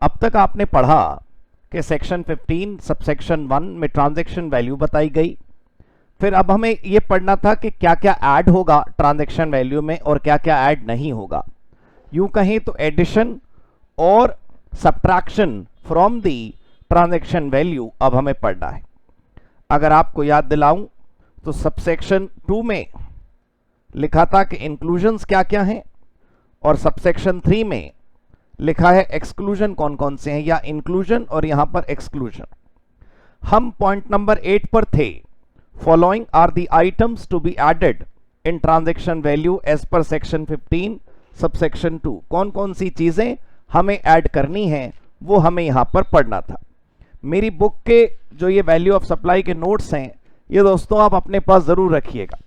अब तक आपने पढ़ा कि सेक्शन 15 सबसेक्शन 1 में ट्रांजैक्शन वैल्यू बताई गई। फिर अब हमें ये पढ़ना था कि क्या क्या ऐड होगा ट्रांजैक्शन वैल्यू में और क्या क्या ऐड नहीं होगा। यूं कहें तो एडिशन और subtraction from the transaction value अब हमें पढ़ना है। अगर आपको याद दिलाऊं तो सबसेक्शन 2 में लिखा था कि इंक्लूजन्स क्या क्या हैं, और सबसेक्शन 3 में लिखा है एक्सक्लूजन कौन कौन से हैं, या इंक्लूजन और यहां पर एक्सक्लूजन। हम पॉइंट नंबर 8 पर थे। Following are the items to be added in transaction value as per section 15 subsection 2। कौन कौन सी चीजें हमें ऐड करनी है वो हमें यहां पर पढ़ना था। मेरी बुक के जो ये वैल्यू ऑफ सप्लाई के नोट्स हैं, ये दोस्तों आप अपने पास जरूर रखिएगा।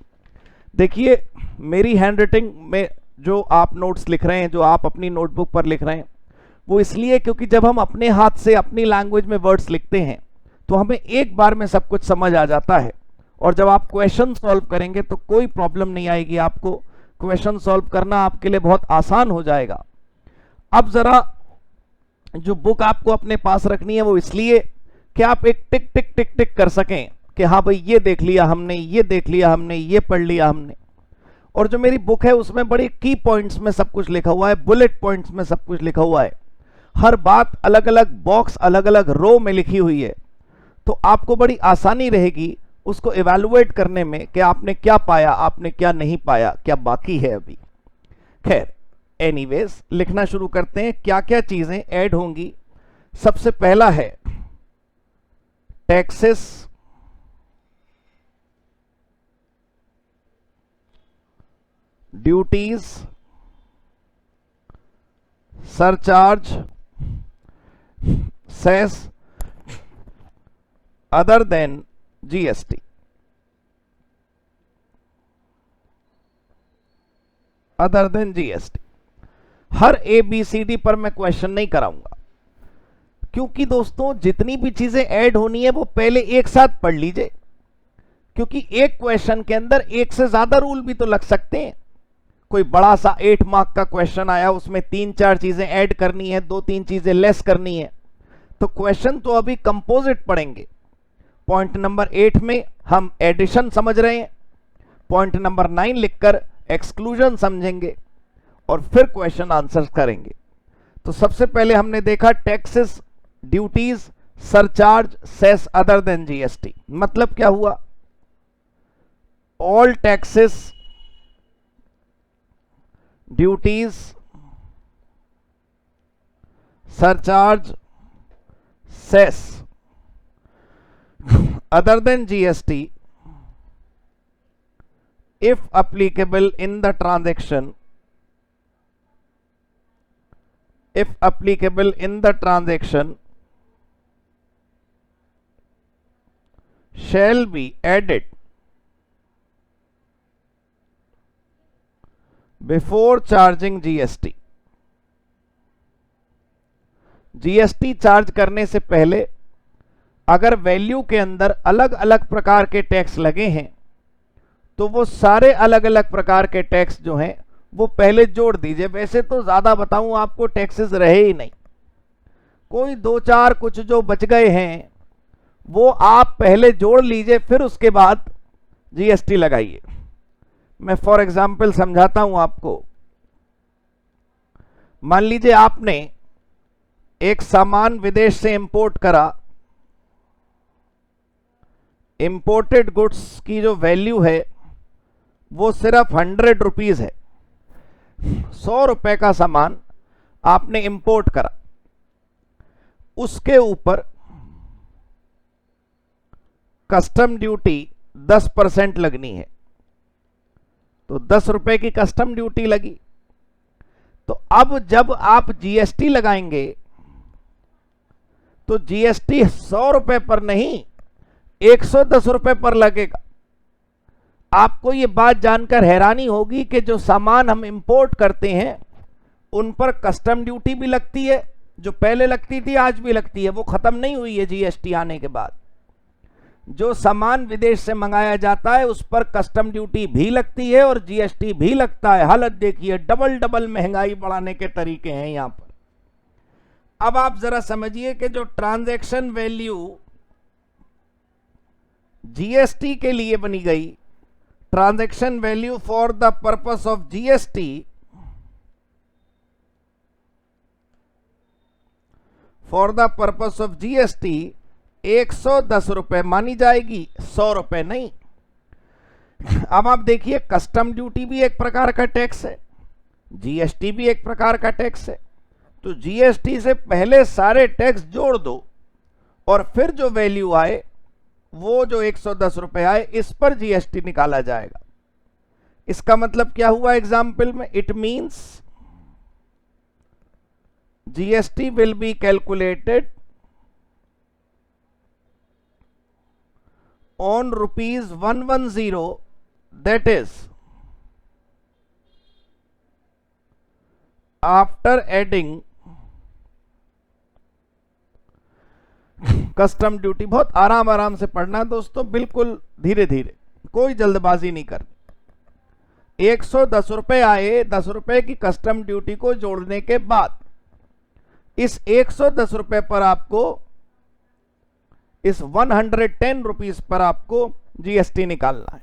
देखिए मेरी हैंड राइटिंग में जो आप नोट्स लिख रहे हैं, जो आप अपनी नोटबुक पर लिख रहे हैं, वो इसलिए क्योंकि जब हम अपने हाथ से अपनी लैंग्वेज में वर्ड्स लिखते हैं तो हमें एक बार में सब कुछ समझ आ जाता है, और जब आप क्वेश्चन सॉल्व करेंगे तो कोई प्रॉब्लम नहीं आएगी। आपको क्वेश्चन सॉल्व करना आपके लिए बहुत आसान हो जाएगा। अब जरा जो बुक आपको अपने पास रखनी है वो इसलिए कि आप एक टिक टिक टिक टिक कर सकें कि हाँ भाई ये देख लिया हमने, ये देख लिया हमने, ये पढ़ लिया हमने। और जो मेरी बुक है उसमें बड़े की पॉइंट्स में सब कुछ लिखा हुआ है, बुलेट पॉइंट्स में सब कुछ लिखा हुआ है। हर बात अलग अलग बॉक्स, अलग अलग रो में लिखी हुई है, तो आपको बड़ी आसानी रहेगी उसको इवैल्यूएट करने में कि आपने क्या पाया, आपने क्या नहीं पाया, क्या बाकी है अभी। खैर एनीवेज लिखना शुरू करते हैं। क्या क्या चीजें ऐड होंगी। सबसे पहला है taxes, duties, surcharge, cess other than GST. Other than GST. हर ABCD पर मैं क्वेश्चन नहीं कराऊंगा, क्योंकि दोस्तों जितनी भी चीजें ऐड होनी है वो पहले एक साथ पढ़ लीजिए, क्योंकि एक क्वेश्चन के अंदर एक से ज्यादा रूल भी तो लग सकते हैं। कोई बड़ा सा 8 मार्क का क्वेश्चन आया, उसमें 3-4 चीजें ऐड करनी है, 2-3 चीजें लेस करनी है, तो क्वेश्चन तो अभी कंपोजिट पढ़ेंगे। पॉइंट नंबर 8 में हम एडिशन समझ रहे हैं, पॉइंट नंबर 9 लिखकर एक्सक्लूजन समझेंगे, और फिर क्वेश्चन आंसर करेंगे। तो सबसे पहले हमने देखा taxes, duties, surcharge, cess other than GST. मतलब क्या हुआ? All taxes, duties, surcharge, cess other than GST if applicable in the transaction, if applicable in the transaction shall be added before charging GST। GST charge करने से पहले अगर value के अंदर अलग अलग प्रकार के टैक्स लगे हैं तो वो सारे अलग अलग प्रकार के टैक्स जो हैं वो पहले जोड़ दीजिए। वैसे तो ज्यादा बताऊं आपको टैक्सेस रहे ही नहीं, कोई 2-4 कुछ जो बच गए हैं वो आप पहले जोड़ लीजिए, फिर उसके बाद जीएसटी लगाइए। मैं फॉर एग्जांपल समझाता हूं आपको। मान लीजिए आपने एक सामान विदेश से इंपोर्ट करा, इंपोर्टेड गुड्स की जो वैल्यू है वो सिर्फ 100 रुपीज है। 100 रुपए का सामान आपने इंपोर्ट करा, उसके ऊपर कस्टम ड्यूटी 10% लगनी है, तो 10 रुपए की कस्टम ड्यूटी लगी। तो अब जब आप जीएसटी लगाएंगे तो जीएसटी 100 रुपए पर नहीं 110 रुपए पर लगेगा। आपको यह बात जानकर हैरानी होगी कि जो सामान हम इंपोर्ट करते हैं उन पर कस्टम ड्यूटी भी लगती है, जो पहले लगती थी आज भी लगती है, वो खत्म नहीं हुई है जीएसटी आने के बाद। जो सामान विदेश से मंगाया जाता है उस पर कस्टम ड्यूटी भी लगती है और जीएसटी भी लगता है। हालत देखिए, डबल डबल महंगाई बढ़ाने के तरीके हैं यहां पर। अब आप जरा समझिए कि जो ट्रांजैक्शन वैल्यू जीएसटी के लिए बनी गई, transaction value for the purpose of GST, for the purpose of GST 110 रुपए मानी जाएगी, 100 रुपए नहीं। अब आप देखिए, कस्टम ड्यूटी भी एक प्रकार का टैक्स है, जीएसटी भी एक प्रकार का टैक्स है। तो जीएसटी से पहले सारे टैक्स जोड़ दो और फिर जो वैल्यू आए, वो जो 110 रुपए आए, इस पर जीएसटी निकाला जाएगा। इसका मतलब क्या हुआ एग्जाम्पल में? It means GST will be calculated on rupees 110, that is after adding custom duty. बहुत आराम आराम से पढ़ना दोस्तों, बिल्कुल धीरे धीरे, कोई जल्दबाजी नहीं करनी। 110 रुपए आए, 10 रुपए की कस्टम ड्यूटी को जोड़ने के बाद इस 110 रुपए पर आपको, इस 110 रुपीज पर आपको जीएसटी निकालना है।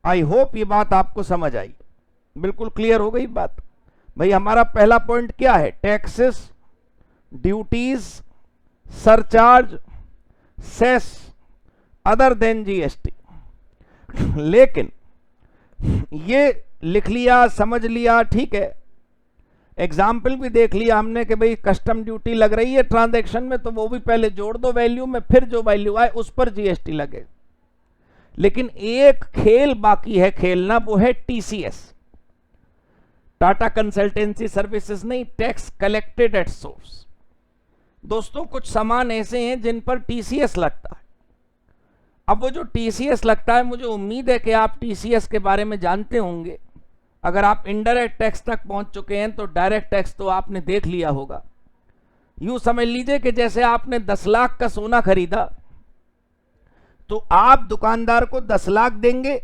आई होप ये बात आपको समझ आई, बिल्कुल क्लियर हो गई बात। भाई हमारा पहला पॉइंट क्या है? Taxes, duties, surcharge, cess other than GST. लेकिन ये लिख लिया, समझ लिया, ठीक है, एग्जाम्पल भी देख लिया हमने कि भाई कस्टम ड्यूटी लग रही है ट्रांजैक्शन में, तो वो भी पहले जोड़ दो वैल्यू में, फिर जो वैल्यू आए उस पर जीएसटी लगे। लेकिन एक खेल बाकी है खेलना, वो है टीसीएस, टाटा कंसल्टेंसी सर्विसेज नहीं, टैक्स कलेक्टेड एट सोर्स। दोस्तों कुछ सामान ऐसे हैं जिन पर टीसीएस लगता है। अब वो जो टीसीएस लगता है, मुझे उम्मीद है कि आप टीसीएस के बारे में जानते होंगे। अगर आप इनडायरेक्ट टैक्स तक पहुंच चुके हैं तो डायरेक्ट टैक्स तो आपने देख लिया होगा। यूं समझ लीजिए कि जैसे आपने 10 लाख का सोना खरीदा, तो आप दुकानदार को 10 लाख देंगे,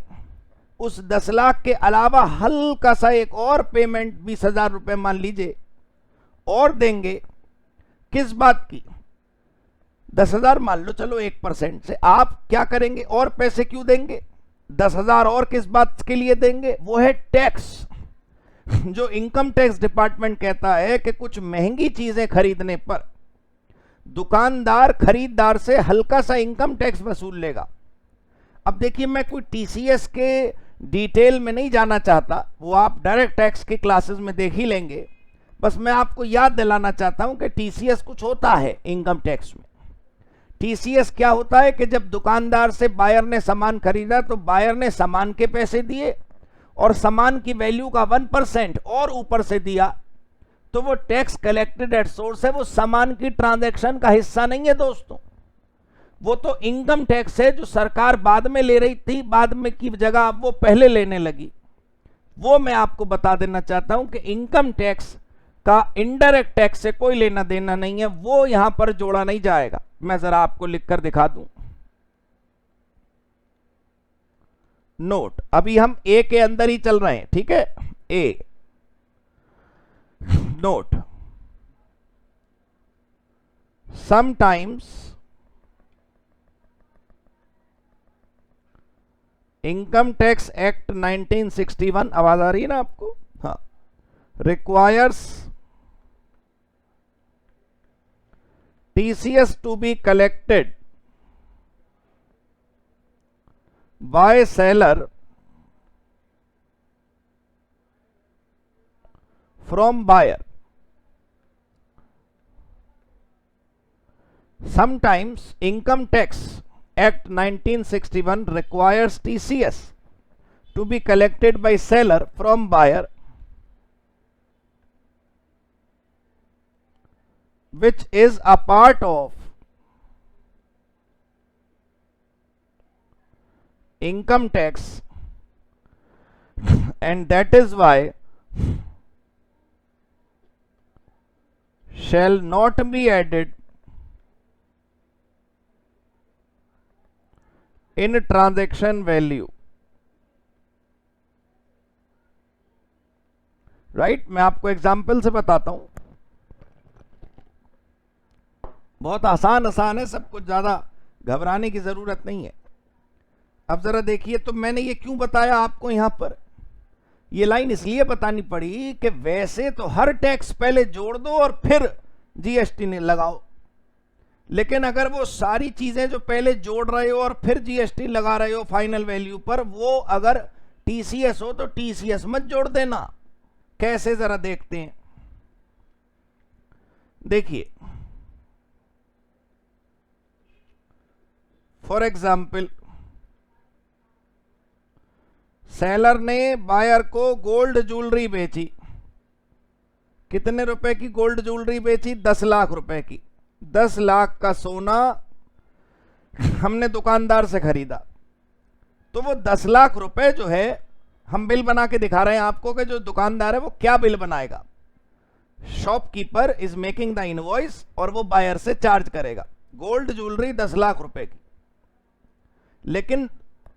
उस 10 लाख के अलावा हल्का सा एक और पेमेंट 20,000 रुपए मान लीजिए और देंगे। किस बात की? 10,000 मान लो, चलो 1% से। आप क्या करेंगे? और पैसे क्यों देंगे? 10,000 और किस बात के लिए देंगे? वो है टैक्स। जो इनकम टैक्स डिपार्टमेंट कहता है कि कुछ महंगी चीजें खरीदने पर दुकानदार खरीदार से हल्का सा इनकम टैक्स वसूल लेगा। अब देखिए, मैं कोई टीसीएस के डिटेल में नहीं जाना चाहता, वो आप डायरेक्ट टैक्स की क्लासेस में देख ही लेंगे। बस मैं आपको याद दिलाना चाहता हूं कि टीसीएस कुछ होता है इनकम टैक्स में। टीसीएस क्या होता है कि जब दुकानदार से बायर ने सामान खरीदा, तो बायर ने सामान के पैसे दिए और सामान की वैल्यू का 1% और ऊपर से दिया, तो वो टैक्स कलेक्टेड एट सोर्स है, वो सामान की ट्रांजैक्शन का हिस्सा नहीं है दोस्तों। वो तो इनकम टैक्स है जो सरकार बाद में ले रही थी, बाद में की जगह अब वो पहले लेने लगी। वो मैं आपको बता देना चाहता हूं कि इनकम टैक्स का इनडायरेक्ट टैक्स से कोई लेना देना नहीं है, वो यहां पर जोड़ा नहीं जाएगा। मैं जरा आपको लिखकर दिखा दूं। नोट, अभी हम ए के अंदर ही चल रहे हैं, ठीक है? A note, sometimes income tax act 1961, आवाज आ रही है ना आपको? हाँ, requires TCS to be collected by seller from buyer. Sometimes Income Tax Act 1961 requires TCS to be collected by seller from buyer, which is a part of income tax, and that is why shall not be added in transaction value. Right मैं आपको example से बताता हूं। बहुत आसान आसान है सब कुछ, ज्यादा घबराने की जरूरत नहीं है। अब जरा देखिए, तो मैंने ये क्यों बताया आपको यहां पर, ये लाइन इसलिए बतानी पड़ी कि वैसे तो हर टैक्स पहले जोड़ दो और फिर जीएसटी ने लगाओ, लेकिन अगर वो सारी चीजें जो पहले जोड़ रहे हो और फिर जीएसटी लगा रहे हो फाइनल वैल्यू पर, वो अगर टीसीएस हो तो टीसीएस मत जोड़ देना। कैसे, जरा देखते हैं। देखिए, फॉर एग्जाम्पल, सेलर ने बायर को गोल्ड ज्वेलरी बेची। कितने रुपए की गोल्ड ज्वेलरी बेची? 10 लाख रुपए की। 10 लाख का सोना हमने दुकानदार से खरीदा, तो वो 10 लाख रुपए जो है, हम बिल बना के दिखा रहे हैं आपको कि जो दुकानदार है वो क्या बिल बनाएगा। Shopkeeper is making the invoice और वो बायर से चार्ज करेगा गोल्ड ज्वेलरी 10 लाख रुपए की। लेकिन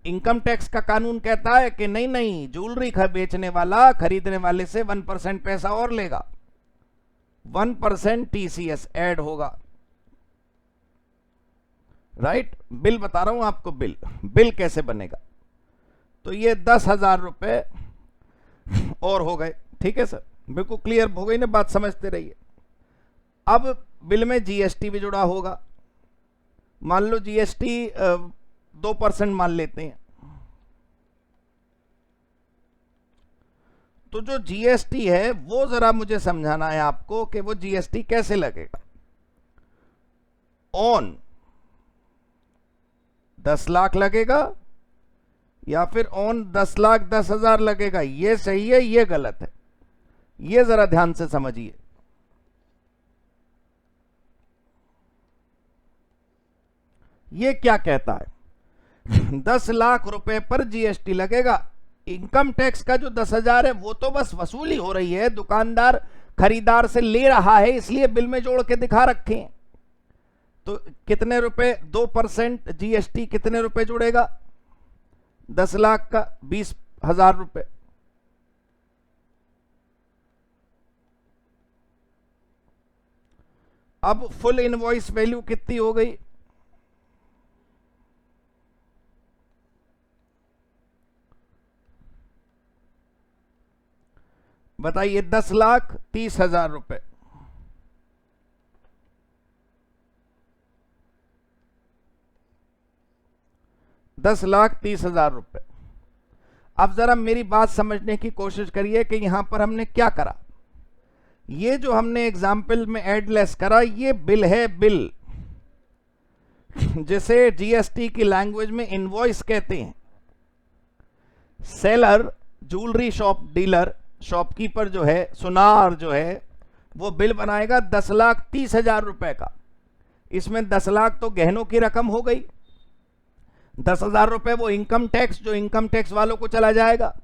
इनकम टैक्स का कानून कहता है कि नहीं नहीं, ज्वेलरी बेचने वाला खरीदने वाले से 1% पैसा और लेगा, 1% टीसीएस ऐड होगा। राइट, बिल बता रहा हूं आपको, बिल कैसे बनेगा। तो ये 10,000 रुपए और हो गए। ठीक है सर, बिल्कुल क्लियर हो गई ना बात, समझते रहिए। अब बिल में जीएसटी भी जुड़ा होगा। मान लो जीएसटी 2% मान लेते हैं, तो जो जीएसटी है वो जरा मुझे समझाना है आपको कि वो जीएसटी कैसे लगेगा। ऑन 10 लाख लगेगा या फिर ऑन 10,10,000 लगेगा? ये सही है, ये गलत है, ये जरा ध्यान से समझिए। ये क्या कहता है? 10 लाख रुपए पर जीएसटी लगेगा। इनकम टैक्स का जो 10,000 है वो तो बस वसूली हो रही है, दुकानदार खरीदार से ले रहा है, इसलिए बिल में जोड़ के दिखा रखे हैं। तो कितने रुपए? 2% जीएसटी कितने रुपए जुड़ेगा? 10 लाख का 20,000 रुपए। अब फुल इनवॉइस वैल्यू कितनी हो गई? बताइए, 10,30,000 रुपए। ₹10,30,000। अब जरा मेरी बात समझने की कोशिश करिए कि यहां पर हमने क्या करा। ये जो हमने एग्जाम्पल में एड लेस करा, ये बिल है, बिल, जिसे जीएसटी की लैंग्वेज में इनवॉइस कहते हैं। Seller, jewellery shop dealer, shopkeeper जो है, सुनार जो है, वो बिल बनाएगा 10,30,000 रुपए का। इसमें 10 लाख तो गहनों की रकम हो गई, 10,000 रुपए वो इनकम टैक्स, जो इनकम टैक्स वालों को चला जाएगा।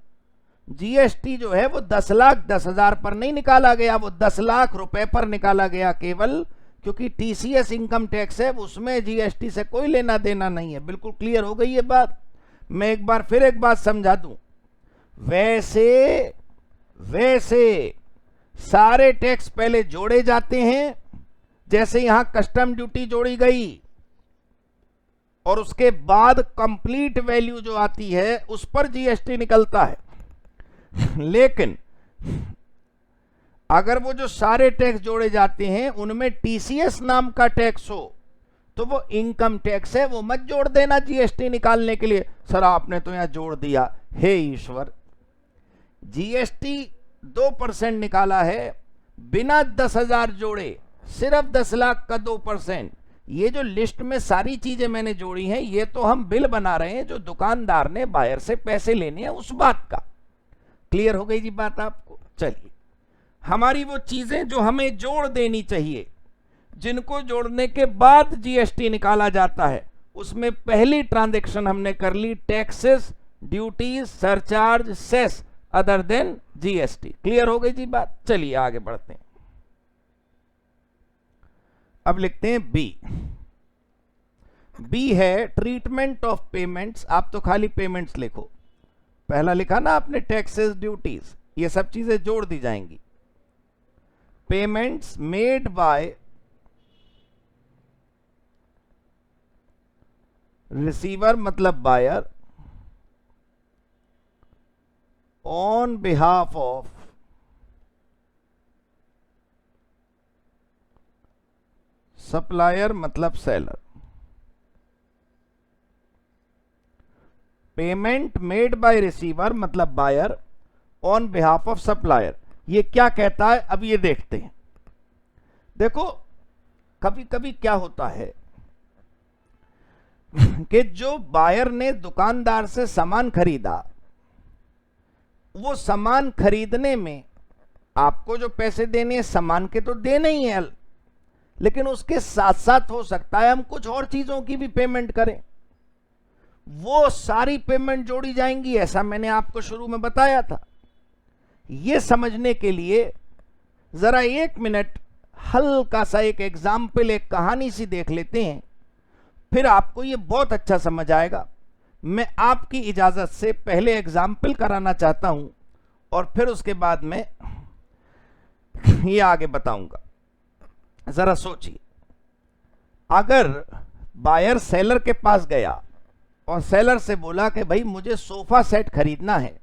जीएसटी जो है वो 10,10,000 पर नहीं निकाला गया, वो 10 लाख रुपए पर निकाला गया केवल, क्योंकि टीसीएस इनकम टैक्स है, उसमें जीएसटी से कोई लेना देना नहीं है। बिल्कुल क्लियर हो गई ये बात। मैं एक बार फिर एक बात समझा दूं। वैसे सारे टैक्स पहले जोड़े जाते हैं, जैसे यहां कस्टम ड्यूटी जोड़ी गई, और उसके बाद कंप्लीट वैल्यू जो आती है उस पर जीएसटी निकलता है। लेकिन अगर वो जो सारे टैक्स जोड़े जाते हैं उनमें टीसीएस नाम का टैक्स हो, तो वो इनकम टैक्स है, वो मत जोड़ देना जीएसटी निकालने के लिए। सर आपने तो यहां जोड़ दिया। हे ईश्वर, जीएसटी 2% निकाला है बिना 10,000 जोड़े, सिर्फ 10 लाख का 2%। ये जो लिस्ट में सारी चीजें मैंने जोड़ी हैं, ये तो हम बिल बना रहे हैं जो दुकानदार ने बायर से पैसे लेने हैं उस बात का। क्लियर हो गई जी बात आपको? चलिए, हमारी वो चीजें जो हमें जोड़ देनी चाहिए, जिनको जोड़ने के बाद जीएसटी निकाला जाता है, उसमें पहली ट्रांजैक्शन हमने कर ली, taxes, duties, surcharge, cess other than GST. Clear हो गई जी बात? चलिए आगे बढ़ते हैं। अब लिखते हैं बी। बी है ट्रीटमेंट ऑफ पेमेंट्स। आप तो खाली पेमेंट्स लिखो, पहला लिखा ना आपने टैक्सेस, ड्यूटीज, ये सब चीजें जोड़ दी जाएंगी। पेमेंट्स मेड बाय रिसीवर मतलब buyer on behalf of supplier मतलब seller. Payment made by receiver मतलब buyer on behalf of supplier. ये क्या कहता है, अब ये देखते हैं। देखो कभी कभी क्या होता है कि जो बायर ने दुकानदार से सामान खरीदा, वो सामान खरीदने में आपको जो पैसे देने हैं सामान के तो देने ही है, लेकिन उसके साथ साथ हो सकता है हम कुछ और चीजों की भी पेमेंट करें। वो सारी पेमेंट जोड़ी जाएंगी, ऐसा मैंने आपको शुरू में बताया था। ये समझने के लिए जरा 1 मिनट हल्का सा एक एग्जाम्पल, एक कहानी सी देख लेते हैं, फिर आपको ये बहुत अच्छा समझ आएगा। मैं आपकी इजाजत से पहले एग्जाम्पल कराना चाहता हूं और फिर उसके बाद में ये आगे बताऊंगा। जरा सोचिए, अगर बायर सेलर के पास गया और सेलर से बोला कि भाई मुझे सोफा सेट खरीदना है,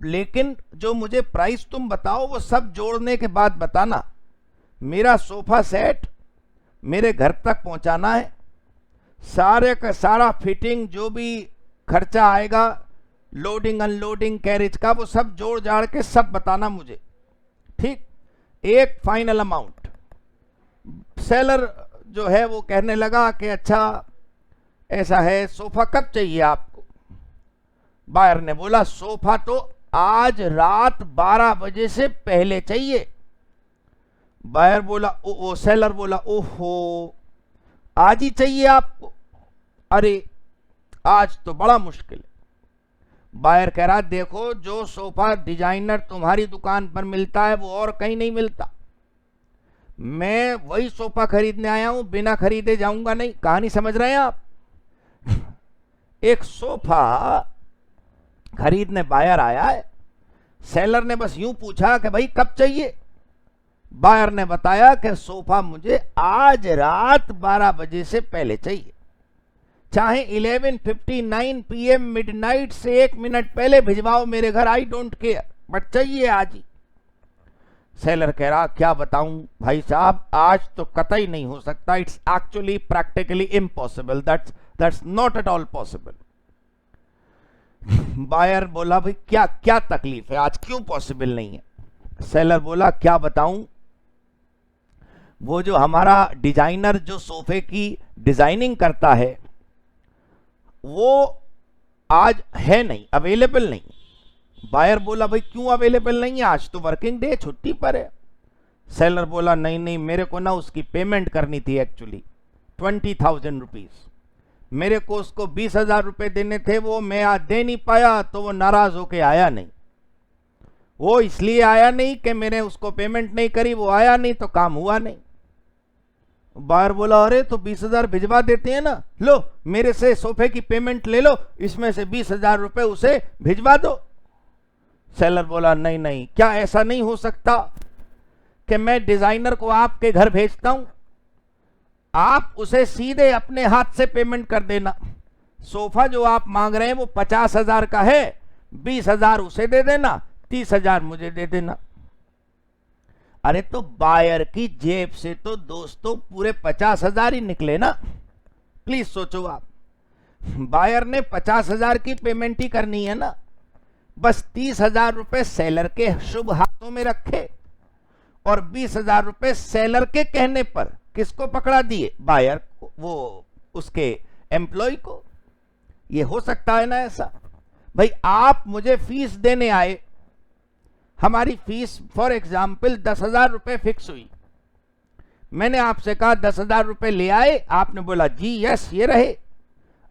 लेकिन जो मुझे प्राइस तुम बताओ वो सब जोड़ने के बाद बताना, मेरा सोफा सेट मेरे घर तक पहुंचाना है, सारे का सारा फिटिंग जो भी खर्चा आएगा, लोडिंग अनलोडिंग कैरेज का, वो सब जोड़ जाड़ के सब बताना मुझे, ठीक। एक फाइनल अमाउंट। सेलर जो है वो कहने लगा कि अच्छा ऐसा है, सोफा कब चाहिए आपको? बायर ने बोला सोफा तो आज रात 12 बजे से पहले चाहिए। बायर बोला सेलर बोला ओहो आज ही चाहिए आपको? अरे आज तो बड़ा मुश्किल है। बायर कह रहा देखो, जो सोफा डिजाइनर तुम्हारी दुकान पर मिलता है वो और कहीं नहीं मिलता, मैं वही सोफा खरीदने आया हूं, बिना खरीदे जाऊंगा नहीं। कहानी समझ रहे हैं आप? एक सोफा खरीदने बायर आया है, सेलर ने बस यूं पूछा कि भाई कब चाहिए? बायर ने बताया कि सोफा मुझे आज रात 12 बजे से पहले चाहिए, चाहे 11:59 PM मिडनाइट से 1 मिनट पहले भिजवाओ मेरे घर, आई डोंट केयर, बट चाहिए आज ही। सेलर कह रहा क्या बताऊं भाई साहब, आज तो कतई नहीं हो सकता, it's actually practically impossible, that's not at all possible. Buyer बोला भाई क्या क्या तकलीफ है, आज क्यों पॉसिबल नहीं है? सेलर बोला क्या बताऊं, वो जो हमारा डिजाइनर जो सोफे की डिजाइनिंग करता है वो आज है नहीं, अवेलेबल नहीं। बायर बोला भाई क्यों अवेलेबल नहीं है, आज तो वर्किंग डे, छुट्टी पर है। सेलर बोला नहीं नहीं, मेरे को ना उसकी पेमेंट करनी थी एक्चुअली 20,000 रुपीज, मेरे को उसको 20,000 रुपए देने थे, वो मैं आज दे नहीं पाया, तो वो नाराज होके आया नहीं। वो इसलिए आया नहीं कि मैंने उसको पेमेंट नहीं करी, वो आया नहीं तो काम हुआ नहीं। बायर बोला अरे तो 20,000 भिजवा देते हैं ना, लो मेरे से सोफे की पेमेंट ले लो, इसमें से 20,000 रुपए उसे भिजवा दो। सेलर बोला नहीं नहीं, क्या ऐसा नहीं हो सकता कि मैं डिजाइनर को आपके घर भेजता हूं, आप उसे सीधे अपने हाथ से पेमेंट कर देना, सोफा जो आप मांग रहे हैं वो 50,000 का है, 20,000 उसे दे देना, 30,000 मुझे दे देना। अरे तो बायर की जेब से तो दोस्तों पूरे 50,000 ही निकले ना। प्लीज सोचो आप, बायर ने 50,000 की पेमेंट ही करनी है ना, बस 30,000 रुपए सेलर के शुभ हाथों में रखे और 20,000 रुपए सेलर के कहने पर किसको पकड़ा दिए? बायर को, वो उसके एम्प्लॉय को। ये हो सकता है ना ऐसा? भाई आप मुझे फीस देने आए, हमारी फीस फॉर एग्जाम्पल 10,000 रुपए फिक्स हुई, मैंने आपसे कहा 10,000 रुपए ले आए, आपने बोला जी यस ये रहे।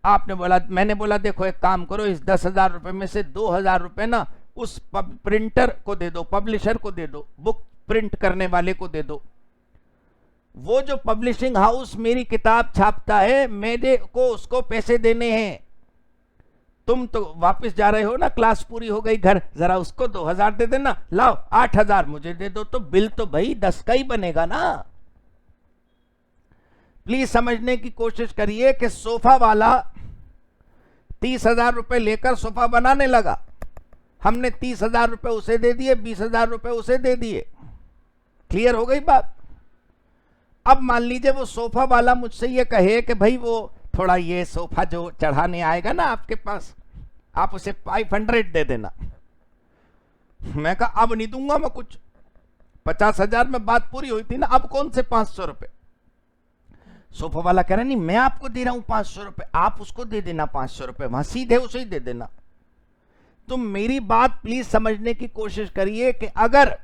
आपने बोला, मैंने बोला देखो एक काम करो, इस 10,000 रुपए में से 2,000 रुपए ना उस प्रिंटर को दे दो, पब्लिशर को दे दो, बुक प्रिंट करने वाले को दे दो, वो जो पब्लिशिंग हाउस मेरी किताब छापता है मेरे को उसको पैसे देने हैं। तुम तो वापस जा रहे हो ना, क्लास पूरी हो गई घर, जरा उसको 2,000 दे देना, लाओ 8,000 मुझे दे दो, तो बिल तो भाई 10 का ही बनेगा ना। प्लीज समझने की कोशिश करिए कि सोफा वाला 30,000 रुपए लेकर सोफा बनाने लगा, हमने 30,000 रुपए उसे दे दिए, 20,000 रुपए उसे दे दिए। क्लियर हो गई बात? अब मान लीजिए वो सोफा वाला मुझसे ये कहे कि भाई वो थोड़ा ये सोफा जो चढ़ाने आएगा ना आपके पास, आप उसे 500 दे देना। मैं कहा अब नहीं दूंगा मैं कुछ, 50,000 में बात पूरी हुई थी ना, अब कौन से 500 रुपए? सोफा वाला कह रहा नहीं मैं आपको दे रहा हूं 500 रुपए, आप उसको दे देना 500 रुपए, वहां सीधे उसे ही दे देना। तो मेरी बात प्लीज समझने की कोशिश करिए कि अगर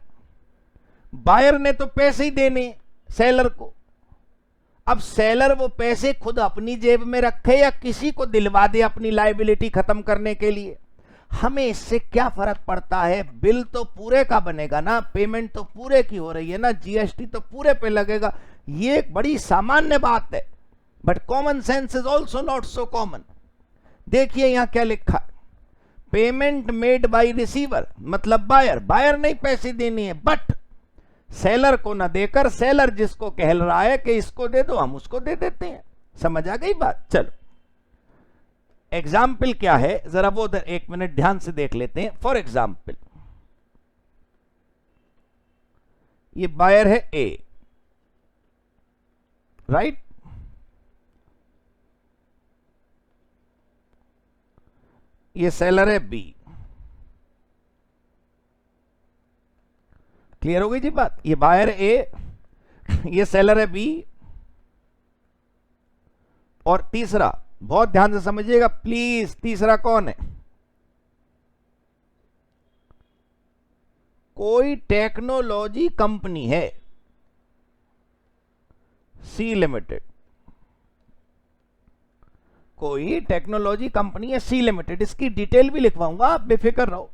बायर ने तो पैसे ही देने सेलर को, अब सेलर वो पैसे खुद अपनी जेब में रखे या किसी को दिलवा दे अपनी लायबिलिटी खत्म करने के लिए, हमें इससे क्या फर्क पड़ता है? बिल तो पूरे का बनेगा ना, पेमेंट तो पूरे की हो रही है ना, जीएसटी तो पूरे पे लगेगा। ये एक बड़ी सामान्य बात है, but common sense is also not so common. देखिए यहां क्या लिखा, पेमेंट मेड बाय रिसीवर, मतलब बायर, बायर नहीं पैसे देनी है, बट सेलर को ना देकर सेलर जिसको कह रहा है कि इसको दे दो, हम उसको दे देते हैं। समझ आ गई बात? चलो एग्जाम्पल क्या है जरा वो उधर 1 मिनट ध्यान से देख लेते हैं। फॉर एग्जाम्पल ये बायर है ए, राइट? ये सेलर है बी। क्लियर हो गई जी बात? ये बायर ए, ये सेलर है बी, और तीसरा बहुत ध्यान से समझिएगा प्लीज, तीसरा कौन है? कोई टेक्नोलॉजी कंपनी है, सी लिमिटेड। कोई टेक्नोलॉजी कंपनी है सी लिमिटेड, इसकी डिटेल भी लिखवाऊंगा, आप बेफिक्र रहो।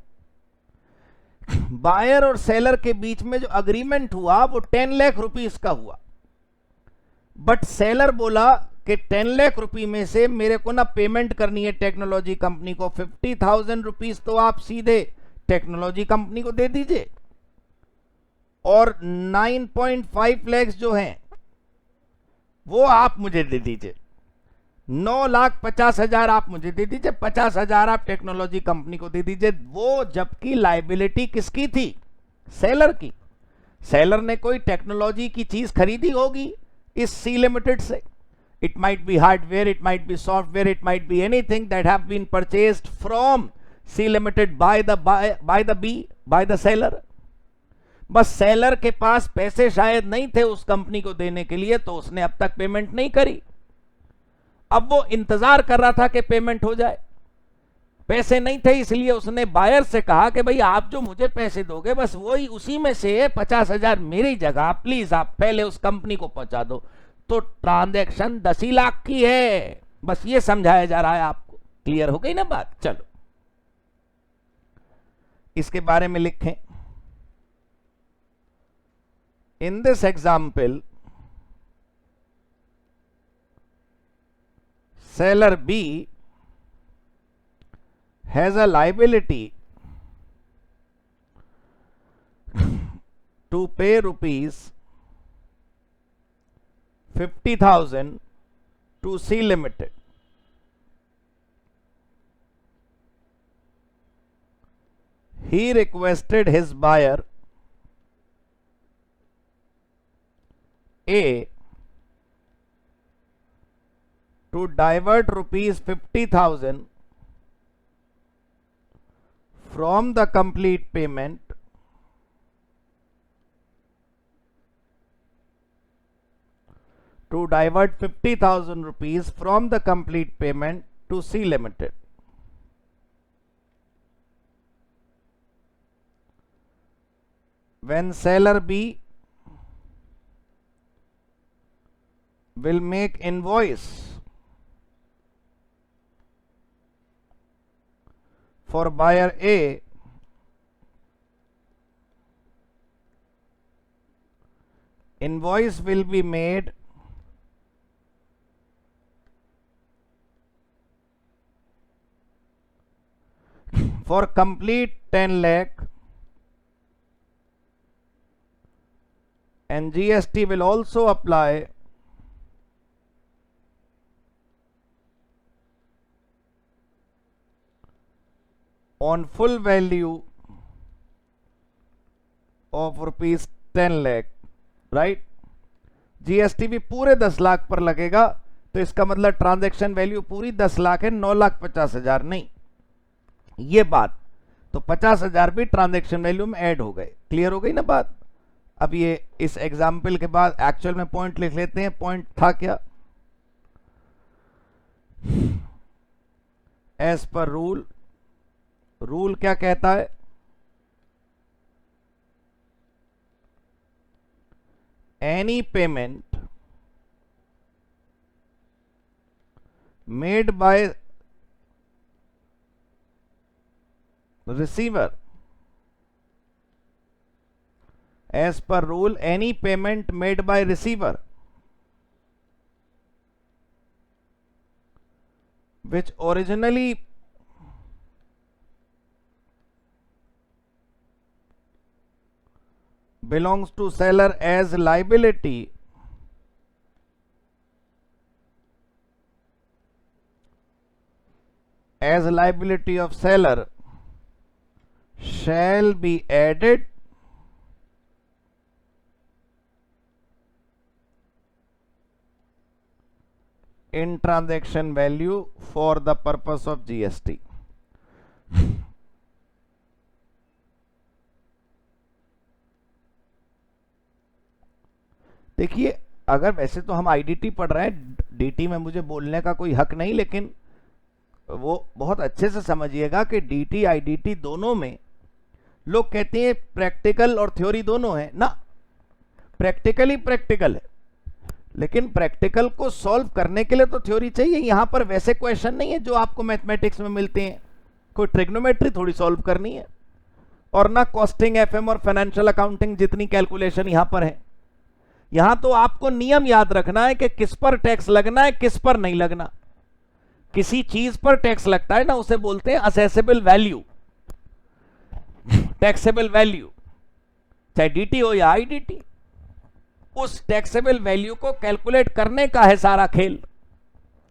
बायर और सेलर के बीच में जो अग्रीमेंट हुआ वो 10 लाख रुपीस का हुआ, बट सेलर बोला कि 10 लाख रुपए में से मेरे को ना पेमेंट करनी है टेक्नोलॉजी कंपनी को 50,000 रुपीस, तो आप सीधे टेक्नोलॉजी कंपनी को दे दीजिए, और 9.5 लाख जो हैं वो आप मुझे दे दीजिए। 9,50,000 आप मुझे दे दीजिए, 50,000 आप टेक्नोलॉजी कंपनी को दे दीजिए। वो जबकि लायबिलिटी किसकी थी? सेलर की। सेलर ने कोई टेक्नोलॉजी की चीज खरीदी होगी इस सी लिमिटेड से। It might be hardware, it might be software, it might be anything that have been purchased from C Limited by the seller. बस सेलर के पास पैसे शायद नहीं थे उस कंपनी को देने के लिए, तो उसने अब तक पेमेंट नहीं करी। अब वो इंतजार कर रहा था कि पेमेंट हो जाए, पैसे नहीं थे, इसलिए उसने बायर से कहा कि भाई आप जो मुझे पैसे दोगे बस वही, उसी में से 50,000 मेरी जगह प्लीज आप पहले उस कंपनी को पहुंचा दो। तो ट्रांजैक्शन 10 ही लाख की है, बस ये समझाया जा रहा है आपको। क्लियर हो गई ना बात? चलो इसके बारे में लिखें। In this example seller B has a liability to pay rupees 50,000 to C Limited. He requested his buyer A to divert rupees 50,000 from the complete payment rupees from the complete payment to C Limited. When seller B will make invoice for buyer A, invoice will be made for complete 10 lakh and GST will also apply on full value of rupees 10 lakh, right. GST भी पूरे 10 लाख पर लगेगा, तो इसका मतलब transaction value पूरी 10 लाख है, 9,50,000 नहीं, ये बात। तो 50,000 भी ट्रांजैक्शन वैल्यू में ऐड हो गए। क्लियर हो गई ना बात। अब ये इस एग्जाम्पल के बाद एक्चुअल में पॉइंट लिख लेते हैं। पॉइंट था क्या? एज पर रूल, रूल क्या कहता है? Any payment made bye receiver, as per rule any payment made by receiver which originally belongs to seller as liability of seller shall be added in transaction value for the purpose of GST. देखिए, अगर वैसे तो हम IDT पढ़ रहे हैं, DT में मुझे बोलने का कोई हक नहीं, लेकिन वो बहुत अच्छे से समझिएगा कि डीटी आईडीटी दोनों में लोग कहते हैं प्रैक्टिकल और थ्योरी दोनों है ना। प्रैक्टिकल ही प्रैक्टिकल है, लेकिन प्रैक्टिकल को सॉल्व करने के लिए तो थ्योरी चाहिए। यहां पर वैसे क्वेश्चन नहीं है जो आपको मैथमेटिक्स में मिलते हैं, कोई ट्रिग्नोमेट्री थोड़ी सॉल्व करनी है, और ना कॉस्टिंग, एफएम और फाइनेंशियल अकाउंटिंग जितनी कैलकुलेशन यहां पर है। यहां तो आपको नियम याद रखना है कि किस पर टैक्स लगना है, किस पर नहीं लगना। किसी चीज पर टैक्स लगता है ना, उसे बोलते हैं असेसेबल वैल्यू, टैक्सेबल वैल्यू, चाहे डीटी हो या आईडीटी। उस टैक्सेबल वैल्यू को कैलकुलेट करने का है सारा खेल।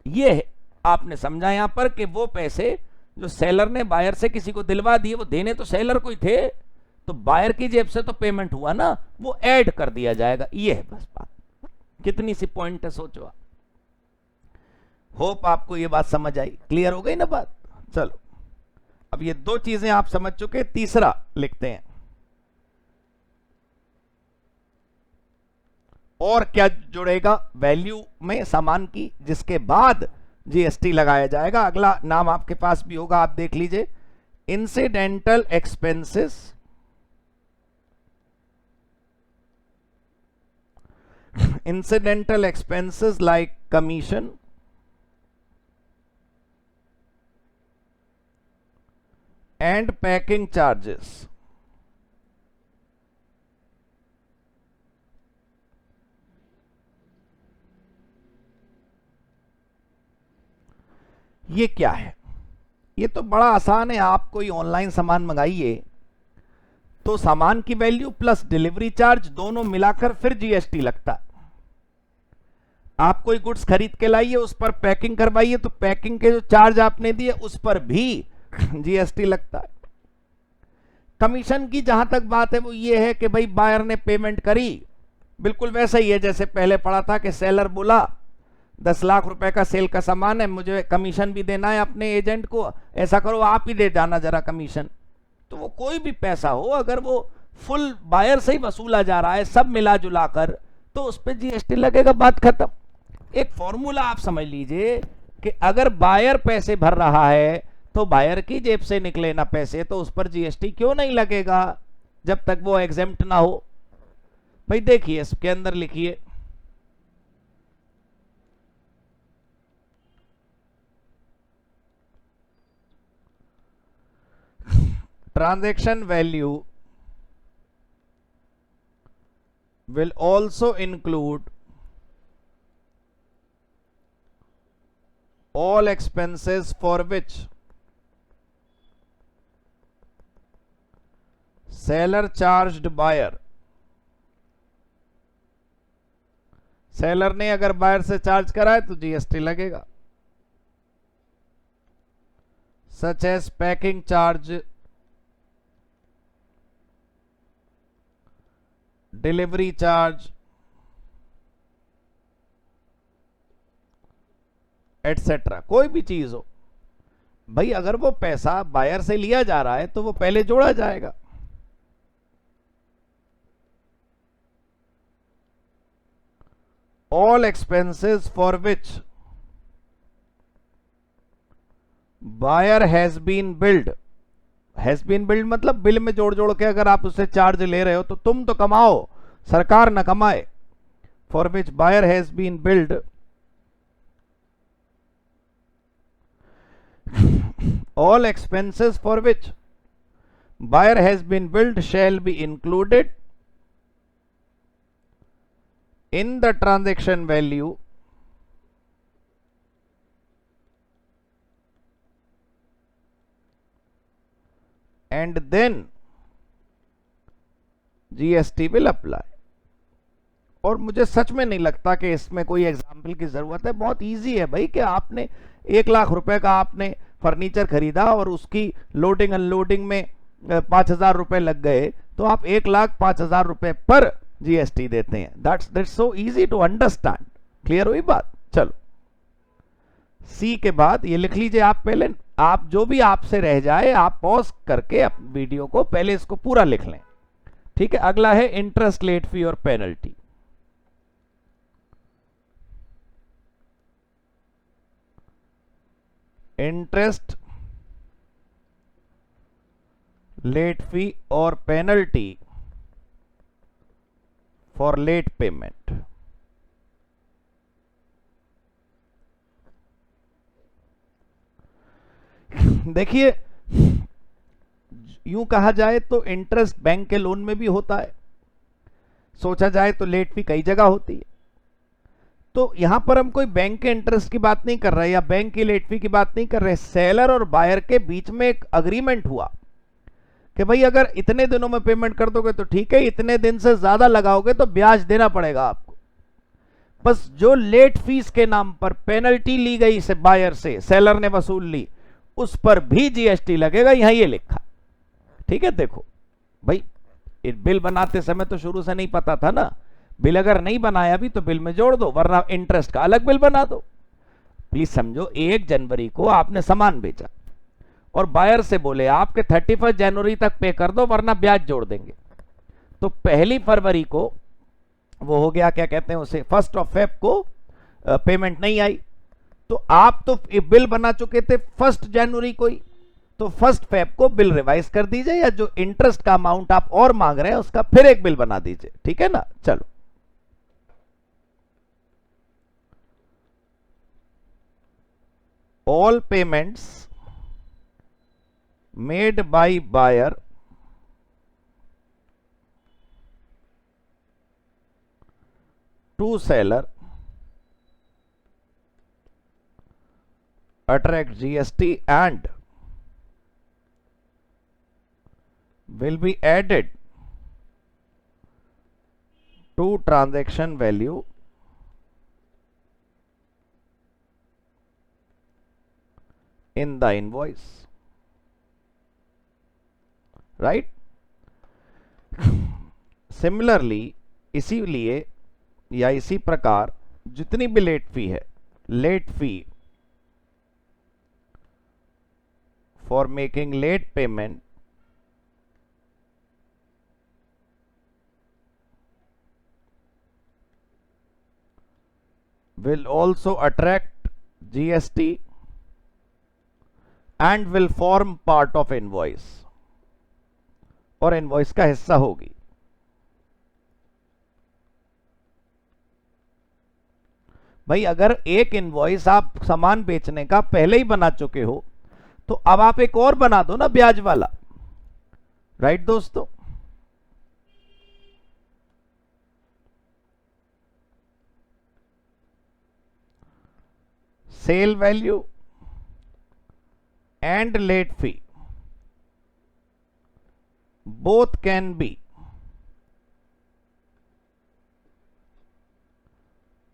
ये है, आपने समझा यहां पर कि वो पैसे जो सेलर ने बायर से किसी को दिलवा दिए, वो देने तो सेलर को ही थे, तो बायर की जेब से तो पेमेंट हुआ ना, वो ऐड कर दिया जाएगा। ये है बस बात। कितनी सी पॉइंट है, सोचो। होप आपको ये बात समझ आई, क्लियर हो गई ना बात। चलो, अब ये दो चीजें आप समझ चुके, तीसरा लिखते हैं। और क्या जुड़ेगा वैल्यू में सामान की, जिसके बाद जीएसटी लगाया जाएगा? अगला नाम आपके पास भी होगा, आप देख लीजिए, incidental expenses. incidental expenses like commission and packing charges. ये क्या है? ये तो बड़ा आसान है। आप कोई ऑनलाइन सामान मंगाइए तो सामान की वैल्यू प्लस डिलीवरी चार्ज दोनों मिलाकर फिर जीएसटी लगता है। आप कोई गुड्स खरीद के लाइए, उस पर पैकिंग करवाइए, तो पैकिंग के जो चार्ज आपने दिए उस पर भी जीएसटी लगता है। कमीशन की जहां तक बात है वो ये है कि भाई बायर ने पेमेंट करी, बिल्कुल वैसा ही है जैसे पहले पढ़ा था कि सेलर बोला 10 लाख रुपए का सेल का सामान है, मुझे कमीशन भी देना है अपने एजेंट को, ऐसा करो आप ही दे जाना जरा कमीशन। तो वो कोई भी पैसा हो, अगर वो फुल बायर से ही वसूला जा रहा है सब मिला जुला कर, तो उस पर जीएसटी लगेगा, बात खत्म। एक फॉर्मूला आप समझ लीजिए कि अगर बायर पैसे भर रहा है तो बायर की जेब से निकले ना पैसे, तो उस पर जीएसटी क्यों नहीं लगेगा जब तक वो एग्जेम्प्ट ना हो। भाई देखिए, इसके अंदर लिखिए transaction value will also include all expenses for which seller charged buyer। Seller ने अगर बायर से चार्ज करा है तो जीएसटी लगेगा। such as packing charge, delivery charge, etcetera, कोई भी चीज हो भाई, अगर वो पैसा बायर से लिया जा रहा है तो वो पहले जोड़ा जाएगा। All expenses for which buyer has been billed, has been billed मतलब बिल में जोड़ जोड़ के अगर आप उससे चार्ज ले रहे हो तो तुम तो कमाओ, सरकार ना कमाए। For which buyer has been billed all expenses for which buyer has been billed shall be included in the transaction value and then GST will apply। और मुझे सच में नहीं लगता कि इसमें कोई एग्जाम्पल की जरूरत है, बहुत इजी है भाई कि आपने 1,00,000 रुपए का आपने फर्नीचर खरीदा और उसकी लोडिंग अनलोडिंग में 5,000 रुपए लग गए, तो आप 1,05,000 रुपए पर जीएसटी देते हैं। That's so easy to understand. Clear हुई बात? चलो सी के बाद ये लिख लीजिए आप पहले, आप जो भी आपसे रह जाए आप पॉज करके वीडियो को पहले इसको पूरा लिख लें, ठीक है। अगला है इंटरेस्ट, लेट फी और पेनल्टी। इंटरेस्ट, लेट फी और पेनल्टी फॉर लेट पेमेंट। देखिए यूं कहा जाए तो इंटरेस्ट बैंक के लोन में भी होता है, सोचा जाए तो लेट फी कई जगह होती है। तो यहां पर हम कोई बैंक के इंटरेस्ट की बात नहीं कर रहे या बैंक की लेट फी की बात नहीं कर रहे। सेलर और बायर के बीच में एक अग्रीमेंट हुआ कि भाई अगर इतने दिनों में पेमेंट कर दोगे तो ठीक है, इतने दिन से ज्यादा लगाओगे तो ब्याज देना पड़ेगा आपको। बस जो लेट फीस के नाम पर पेनल्टी ली गई से बायर से सेलर ने वसूल ली, उस पर भी जीएसटी लगेगा, यहां ये लिखा, ठीक है। देखो भाई बिल बनाते समय तो शुरू से नहीं पता था ना, बिल अगर नहीं बनाया भी तो बिल में जोड़ दो, वरना इंटरेस्ट का अलग बिल बना दो। प्लीज समझो, 1 जनवरी को आपने सामान बेचा और बायर से बोले आपके 31 जनवरी तक पे कर दो वरना ब्याज जोड़ देंगे, तो 1 फरवरी को वो हो गया, क्या कहते हैं उसे, 1 फेब को पेमेंट नहीं आई, तो आप तो बिल बना चुके थे 1 जनवरी को ही, तो 1 फेब को बिल रिवाइज कर दीजिए, या जो इंटरेस्ट का अमाउंट आप और मांग रहे हैं उसका फिर एक बिल बना दीजिए, ठीक है ना। चलो all payments made by buyer to seller attract GST and will be added to transaction value in the invoice, right? Similarly, इसीलिए या इसी प्रकार जितनी भी लेट फी है, late fee for making late payment will also attract GST and will form part of invoice, और invoice का हिस्सा होगी। भाई अगर एक इनवॉइस आप सामान बेचने का पहले ही बना चुके हो तो अब आप एक और बना दो ना ब्याज वाला, राइट दोस्तों। Sale value and late fee both can be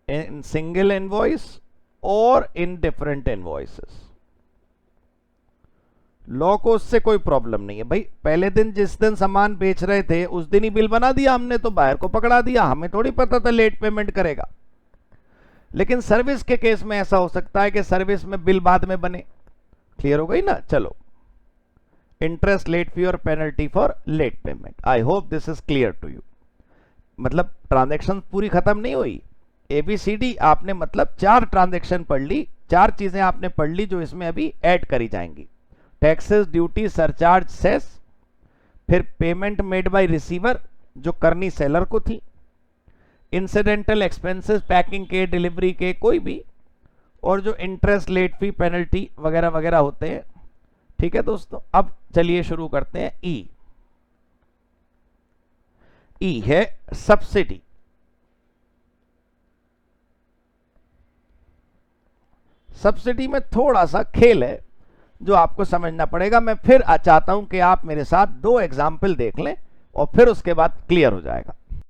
in single invoice or in different invoices, law को उससे कोई प्रॉब्लम नहीं है भाई। पहले दिन जिस दिन सामान बेच रहे थे उस दिन ही बिल बना दिया हमने, तो बायर को पकड़ा दिया, हमें थोड़ी पता था लेट पेमेंट करेगा। लेकिन सर्विस के केस में ऐसा हो सकता है कि सर्विस में बिल बाद में बने। क्लियर हो गई ना? चलो, इंटरेस्ट, लेट फी और penalty for late payment. I hope this is clear to you. मतलब ट्रांजैक्शन पूरी खत्म नहीं हुई। एबीसीडी आपने मतलब 4 ट्रांजैक्शन पढ़ ली, 4 चीजें आपने पढ़ ली जो इसमें अभी ऐड करी जाएंगी। टैक्सेस, ड्यूटी, सरचार्ज, सेस, फिर पेमेंट मेड बाय रिसीवर जो करनी सेलर को थी, इंसिडेंटल एक्सपेंसेस पैकिंग के, डिलीवरी के, कोई भी, और जो इंटरेस्ट, लेट फी, पेनल्टी वगैरह वगैरह होते हैं। ठीक है दोस्तों, अब चलिए शुरू करते हैं। ई है सब्सिडी। सब्सिडी में थोड़ा सा खेल है जो आपको समझना पड़ेगा। मैं फिर चाहता हूं कि आप मेरे साथ 2 एग्जाम्पल देख लें और फिर उसके बाद क्लियर हो जाएगा।